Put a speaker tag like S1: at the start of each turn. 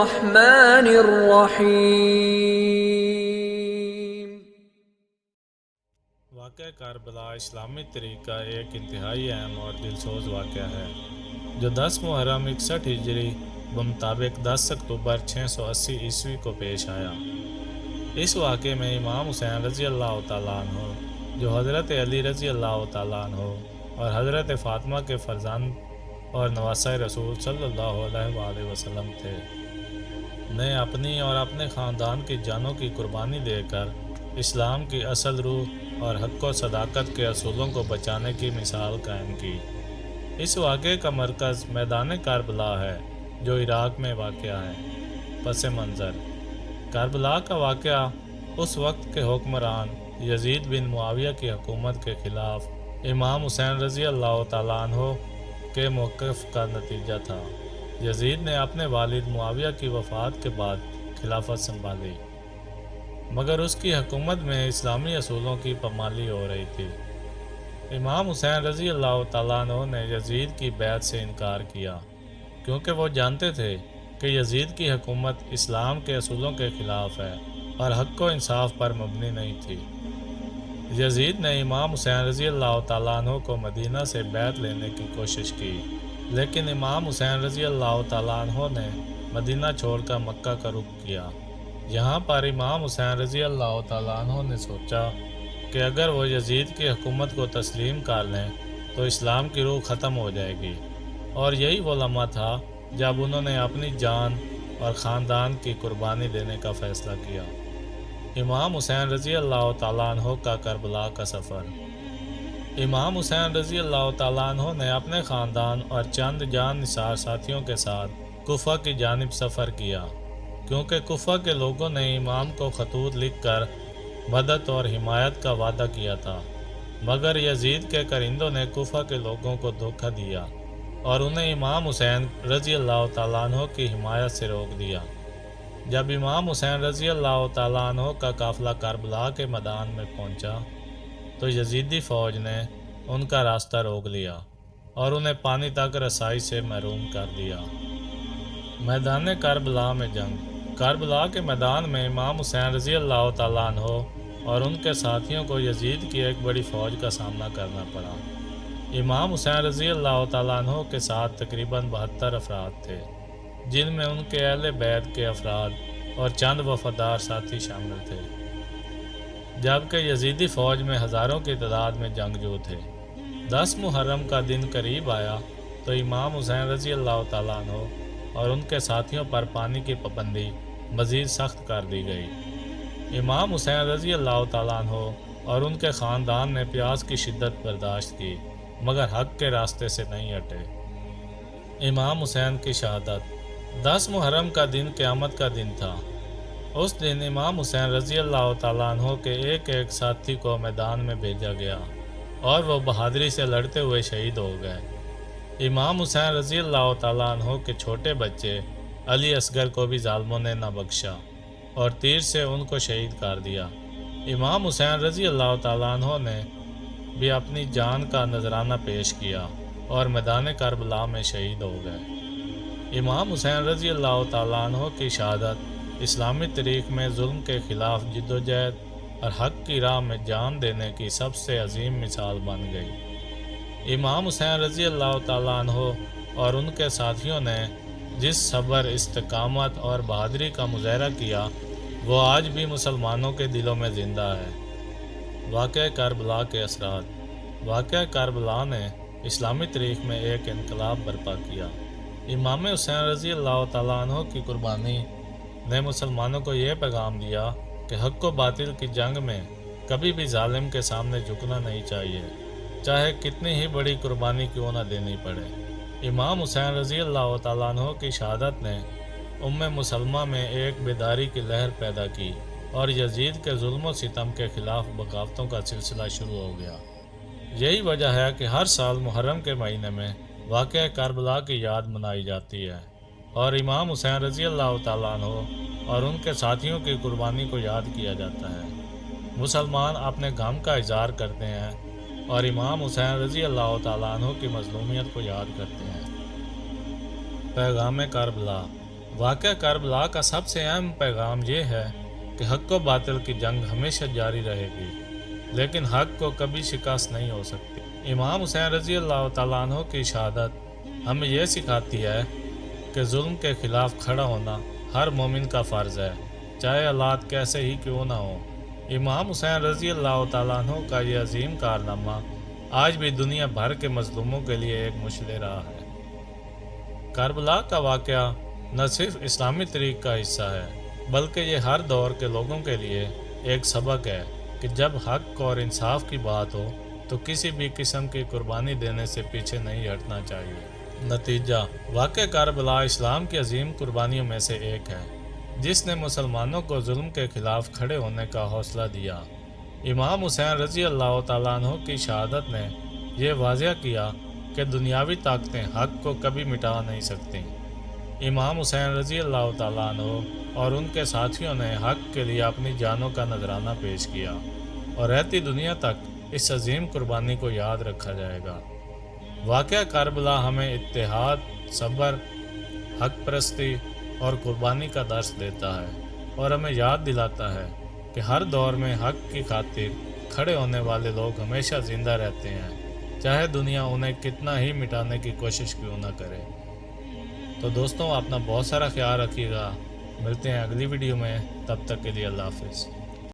S1: الرحمن الرحیم۔
S2: واقعہ کربلا اسلامی تاریخ کا ایک انتہائی اہم اور دلسوز واقعہ ہے جو 10 محرم 61 ہجری بمطابق 10 اکتوبر 680 عیسوی کو پیش آیا۔ اس واقعے میں امام حسین رضی اللہ تعالیٰ عنہ جو حضرت علی رضی اللہ تعالیٰ عنہ اور حضرت فاطمہ کے فرزند اور نواسۂ رسول صلی اللہ علیہ وآلہ وسلم تھے نے اپنی اور اپنے خاندان کی جانوں کی قربانی دے کر اسلام کی اصل روح اور حق و صداقت کے اصولوں کو بچانے کی مثال قائم کی۔ اس واقعے کا مرکز میدان کربلا ہے جو عراق میں واقع ہے۔ پس منظر: کربلا کا واقعہ اس وقت کے حکمران یزید بن معاویہ کی حکومت کے خلاف امام حسین رضی اللہ تعالیٰ عنہ کے موقف کا نتیجہ تھا۔ یزید نے اپنے والد معاویہ کی وفات کے بعد خلافت سنبھالی، مگر اس کی حکومت میں اسلامی اصولوں کی پامالی ہو رہی تھی۔ امام حسین رضی اللہ تعالیٰ عنہ نے یزید کی بیعت سے انکار کیا کیونکہ وہ جانتے تھے کہ یزید کی حکومت اسلام کے اصولوں کے خلاف ہے اور حق و انصاف پر مبنی نہیں تھی۔ یزید نے امام حسین رضی اللہ تعالیٰ عنہ کو مدینہ سے بیعت لینے کی کوشش کی، لیکن امام حسین رضی اللہ تعالیٰ عنہ نے مدینہ چھوڑ کر مکہ کا رخ کیا۔ یہاں پر امام حسین رضی اللہ تعالیٰ عنہ نے سوچا کہ اگر وہ یزید کی حکومت کو تسلیم کر لیں تو اسلام کی روح ختم ہو جائے گی، اور یہی وہ لمحہ تھا جب انہوں نے اپنی جان اور خاندان کی قربانی دینے کا فیصلہ کیا۔ امام حسین رضی اللہ تعالیٰ عنہ کا کربلا کا سفر۔ امام حسین رضی اللہ تعالیٰ عنہ نے اپنے خاندان اور چند جان نثار ساتھیوں کے ساتھ کوفہ کی جانب سفر کیا، کیونکہ کوفہ کے لوگوں نے امام کو خطوط لکھ کر مدد اور حمایت کا وعدہ کیا تھا، مگر یزید کے کرندوں نے کوفہ کے لوگوں کو دھوکہ دیا اور انہیں امام حسین رضی اللہ تعالیٰ عنہ کی حمایت سے روک دیا۔ جب امام حسین رضی اللہ تعالیٰ عنہ کا قافلہ کربلا کے میدان میں پہنچا تو یزیدی فوج نے ان کا راستہ روک لیا اور انہیں پانی تک رسائی سے محروم کر دیا۔ میدان کربلا میں جنگ۔ کربلا کے میدان میں امام حسین رضی اللہ تعالیٰ عنہ اور ان کے ساتھیوں کو یزید کی ایک بڑی فوج کا سامنا کرنا پڑا۔ امام حسین رضی اللہ تعالیٰ عنہ کے ساتھ تقریباً 72 افراد تھے، جن میں ان کے اہل بیت کے افراد اور چند وفادار ساتھی شامل تھے، جبکہ یزیدی فوج میں ہزاروں کی تعداد میں جنگجو تھے۔ 10 محرم کا دن قریب آیا تو امام حسین رضی اللہ تعالیٰ عنہ اور ان کے ساتھیوں پر پانی کی پابندی مزید سخت کر دی گئی۔ امام حسین رضی اللہ تعالیٰ عنہ اور ان کے خاندان نے پیاس کی شدت برداشت کی، مگر حق کے راستے سے نہیں ہٹے۔ امام حسین کی شہادت۔ 10 محرم کا دن قیامت کا دن تھا۔ اس دن امام حسین رضی اللہ تعالیٰ عنہ کے ایک ایک ساتھی کو میدان میں بھیجا گیا اور وہ بہادری سے لڑتے ہوئے شہید ہو گئے۔ امام حسین رضی اللہ تعالیٰ عنہ کے چھوٹے بچے علی اصغر کو بھی ظالموں نے نہ بخشا اور تیر سے ان کو شہید کر دیا۔ امام حسین رضی اللہ تعالیٰ عنہ نے بھی اپنی جان کا نذرانہ پیش کیا اور میدان کربلا میں شہید ہو گئے۔ امام حسین رضی اللہ تعالیٰ عنہ کی شہادت اسلامی تاریخ میں ظلم کے خلاف جدوجہد اور حق کی راہ میں جان دینے کی سب سے عظیم مثال بن گئی۔ امام حسین رضی اللہ تعالیٰ عنہ اور ان کے ساتھیوں نے جس صبر، استقامت اور بہادری کا مظاہرہ کیا وہ آج بھی مسلمانوں کے دلوں میں زندہ ہے۔ واقعہ کربلا کے اثرات۔ واقعہ کربلا نے اسلامی تاریخ میں ایک انقلاب برپا کیا۔ امام حسین رضی اللہ تعالیٰ عنہ کی قربانی نے مسلمانوں کو یہ پیغام دیا کہ حق و باطل کی جنگ میں کبھی بھی ظالم کے سامنے جھکنا نہیں چاہیے، چاہے کتنی ہی بڑی قربانی کیوں نہ دینی پڑے۔ امام حسین رضی اللہ تعالیٰ عنہ کی شہادت نے امت مسلمہ میں ایک بیداری کی لہر پیدا کی اور یزید کے ظلم و ستم کے خلاف بغاوتوں کا سلسلہ شروع ہو گیا۔ یہی وجہ ہے کہ ہر سال محرم کے مہینے میں واقعہ کربلا کی یاد منائی جاتی ہے اور امام حسین رضی اللہ تعالیٰ عنہ اور ان کے ساتھیوں کی قربانی کو یاد کیا جاتا ہے۔ مسلمان اپنے غم کا اظہار کرتے ہیں اور امام حسین رضی اللہ تعالیٰ عنہ کی مظلومیت کو یاد کرتے ہیں۔ پیغام کربلا۔ واقعہ کربلا کا سب سے اہم پیغام یہ ہے کہ حق و باطل کی جنگ ہمیشہ جاری رہے گی، لیکن حق کو کبھی شکست نہیں ہو سکتی۔ امام حسین رضی اللہ تعالیٰ عنہ کی شہادت ہمیں یہ سکھاتی ہے کہ ظلم کے خلاف کھڑا ہونا ہر مومن کا فرض ہے، چاہے حالات کیسے ہی کیوں نہ ہوں۔ امام حسین رضی اللہ تعالیٰ عنہ کا یہ عظیم کارنامہ آج بھی دنیا بھر کے مظلوموں کے لیے ایک مشعل راہ ہے۔ کربلا کا واقعہ نہ صرف اسلامی تاریخ کا حصہ ہے، بلکہ یہ ہر دور کے لوگوں کے لیے ایک سبق ہے کہ جب حق اور انصاف کی بات ہو تو کسی بھی قسم کی قربانی دینے سے پیچھے نہیں ہٹنا چاہیے۔ نتیجہ: واقعہ کربلا اسلام کی عظیم قربانیوں میں سے ایک ہے، جس نے مسلمانوں کو ظلم کے خلاف کھڑے ہونے کا حوصلہ دیا۔ امام حسین رضی اللہ تعالیٰ عنہ کی شہادت نے یہ واضح کیا کہ دنیاوی طاقتیں حق کو کبھی مٹا نہیں سکتیں۔ امام حسین رضی اللہ تعالیٰ عنہ اور ان کے ساتھیوں نے حق کے لیے اپنی جانوں کا نذرانہ پیش کیا، اور رہتی دنیا تک اس عظیم قربانی کو یاد رکھا جائے گا۔ واقعہ کربلا ہمیں اتحاد، صبر، حق پرستی اور قربانی کا درس دیتا ہے، اور ہمیں یاد دلاتا ہے کہ ہر دور میں حق کی خاطر کھڑے ہونے والے لوگ ہمیشہ زندہ رہتے ہیں، چاہے دنیا انہیں کتنا ہی مٹانے کی کوشش کیوں نہ کرے۔ تو دوستوں، اپنا بہت سارا خیال رکھیے گا، ملتے ہیں اگلی ویڈیو میں، تب تک کے لیے اللہ حافظ۔